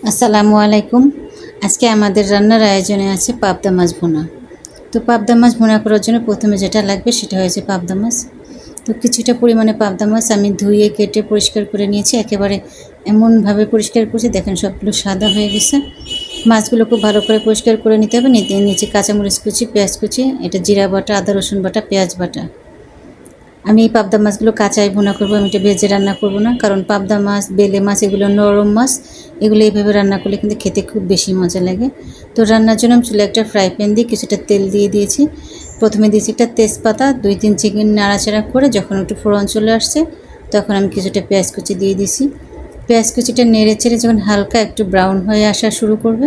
আসসালামু আলাইকুম। আজকে আমাদের রান্নার আয়োজনে আছে পাবদা মাছ ভুনা। তো পাবদা মাছ ভুনা করার জন্য প্রথমে যেটা লাগবে সেটা হয়েছে পাবদা মাছ। তো কিছুটা পরিমাণে পাবদা মাছ আমি ধুয়ে কেটে পরিষ্কার করে নিয়েছি। একেবারে এমনভাবে পরিষ্কার করছি, দেখেন সবগুলো সাদা হয়ে গেছে। মাছগুলো খুব ভালো করে পরিষ্কার করে নিতে হবে। নিচে কাঁচামরিচ কুচি, পেঁয়াজ কুচি, এটা জিরা বাটা, আদা রসুন বাটা, পেঁয়াজ বাটা। আমি এই পাবদা মাছগুলো কাঁচাই ভুনা করবো, আমি এটা ভেজে রান্না করব না, কারণ পাবদা মাছ, বেলে মাছ এগুলো নরম মাছ, এগুলো এইভাবে রান্না করলে কিন্তু খেতে খুব বেশি মজা লাগে। তো রান্নার জন্য আমি চুলে একটা ফ্রাই প্যান দিয়ে কিছুটা তেল দিয়ে দিয়েছি। প্রথমে দিয়েছি একটা তেজপাতা, 2-3 সেকেন্ড নাড়াচাড়া করে যখন একটু ফোড়ন চলে আসছে তখন আমি কিছুটা পেঁয়াজ কুচি দিয়ে দিয়েছি। পেঁয়াজ কুচিটা নেড়ে চেড়ে যখন হালকা একটু ব্রাউন হয়ে আসা শুরু করবে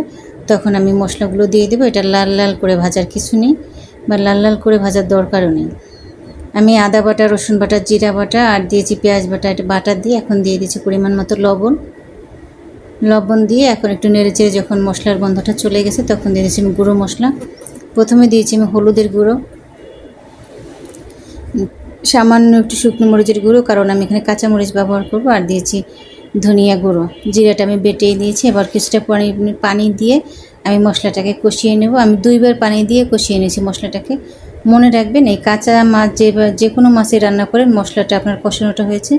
তখন আমি মশলাগুলো দিয়ে দেবো। এটা লাল লাল করে ভাজার কিছু নেই, বা লাল লাল করে ভাজার দরকারও নেই। আমি আদা বাটা, রসুন বাটা, জিরা বাটা আর দিয়েছি পেঁয়াজ বাটা, এটা বাটা দিয়ে এখন দিয়ে দিয়েছি পরিমাণ মতো লবণ দিয়ে এখন একটু নেড়েচেড়ে যখন মশলার গন্ধটা চলে গেছে তখন দিয়ে দিয়েছি আমি গুঁড়ো মশলা। প্রথমে দিয়েছি আমি হলুদের গুঁড়ো, সামান্য একটু শুকনো মরিচের গুঁড়ো, কারণ আমি এখানে কাঁচা মরিচ ব্যবহার করব, আর দিয়েছি ধনিয়া গুঁড়ো। জিরাটা আমি বেটেই দিয়েছি। এবার কিছুটা পানি দিয়ে আমি মশলাটাকে কষিয়ে নেব। আমি 2বার পানি দিয়ে কষিয়ে নিয়েছি মশলাটাকে। মনে রাখবেন, এই কাঁচা মাছ যে কোনো মাছে রান্না করেন মশলাটা আপনার কষানোটা হয়েছে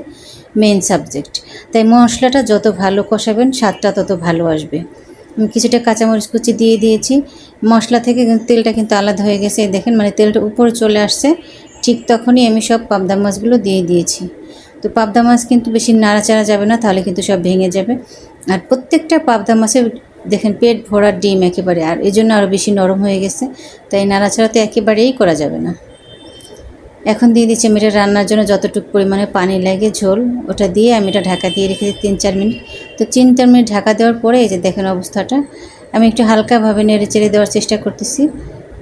মেইন সাবজেক্ট। তাই মশলাটা যত ভালো কষাবেন স্বাদটা তত ভালো আসবে। আমি কিছুটা কাঁচামরিচ কুচি দিয়ে দিয়েছি। মশলা থেকে তেলটা কিন্তু আলাদা হয়ে গেছে, দেখেন, মানে তেলটা উপরে চলে আসছে। ঠিক তখনই আমি সব পাবদা মাছগুলো দিয়ে দিয়েছি। তো পাবদা মাছ কিন্তু বেশি নাড়াচাড়া যাবে না, তাহলে কিন্তু সব ভেঙে যাবে। আর প্রত্যেকটা পাবদা মাছে দেখেন পেট ভরা ডিম একেবারে, আর এই জন্য আরও বেশি নরম হয়ে গেছে, তাই নাড়াচাড়া তো একেবারেই করা যাবে না। এখন দিয়ে দিচ্ছি আমি এটা রান্নার জন্য যতটুকু পরিমাণে পানি লাগে ঝোল, ওটা দিয়ে আমি এটা ঢাকা দিয়ে রেখেছি 3-4 মিনিট। তো 3-4 মিনিট ঢাকা দেওয়ার পরে এই যে দেখেন অবস্থাটা, আমি একটু হালকাভাবে নেড়ে চেড়ে দেওয়ার চেষ্টা করতেছি।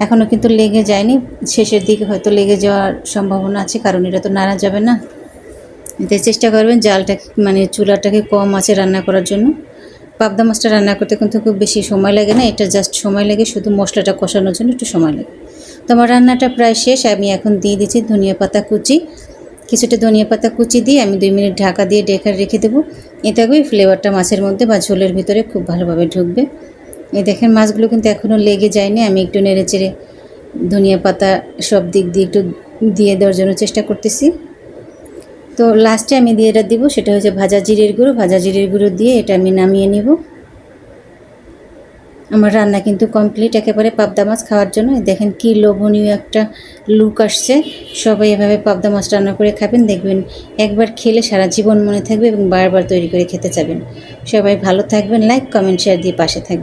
এখনও কিন্তু লেগে যায়নি, শেষের দিকে হয়তো লেগে যাওয়ার সম্ভাবনা আছে, কারণ এটা তো নাড়া যাবে না। এতে চেষ্টা করবেন জালটাকে, মানে চুলাটাকে কম আঁচে রান্না করার জন্য। পাবদা মাছটা রান্না করতে কিন্তু খুব বেশি সময় লাগে না, এটা জাস্ট সময় লাগে শুধু মশলাটা কষানোর জন্য একটু সময় লাগে। তো আমার রান্নাটা প্রায় শেষ। আমি এখন দিয়ে দিচ্ছি ধনিয়া পাতা কুচি। কিছুটা ধনিয়া পাতা কুচি দিয়ে আমি 2 মিনিট ঢাকা দিয়ে রেখে দেবো। এতে করে ফ্লেভারটা মাছের মধ্যে বা ঝোলের ভিতরে খুব ভালোভাবে ঢুকবে। এই দেখেন মাছগুলো কিন্তু এখনও লেগে যায়নি। আমি একটু নেড়ে চেড়ে ধনিয়া পাতা সব দিক দিয়ে একটু দিয়ে দেওয়ার জন্য চেষ্টা করতেছি। তো লাস্টে আমি দিয়ে এটা দিব, সেটা হচ্ছে ভাজা জিরের গুঁড়ো। ভাজা জিরের গুঁড়ো দিয়ে এটা আমি নামিয়ে নেব। আমার রান্না কিন্তু কমপ্লিট একেবারে পাবদা মাছ খাওয়ার জন্য। দেখেন কি লোভনীয় একটা লুক আসছে। সবাই এভাবে পাবদা মাছ রান্না করে খাবেন, দেখবেন একবার খেলে সারা জীবন মনে থাকবে এবং বারবার তৈরি করে খেতে চাবেন। সবাই ভালো থাকবেন, লাইক কমেন্ট শেয়ার দিয়ে পাশে থাকবেন।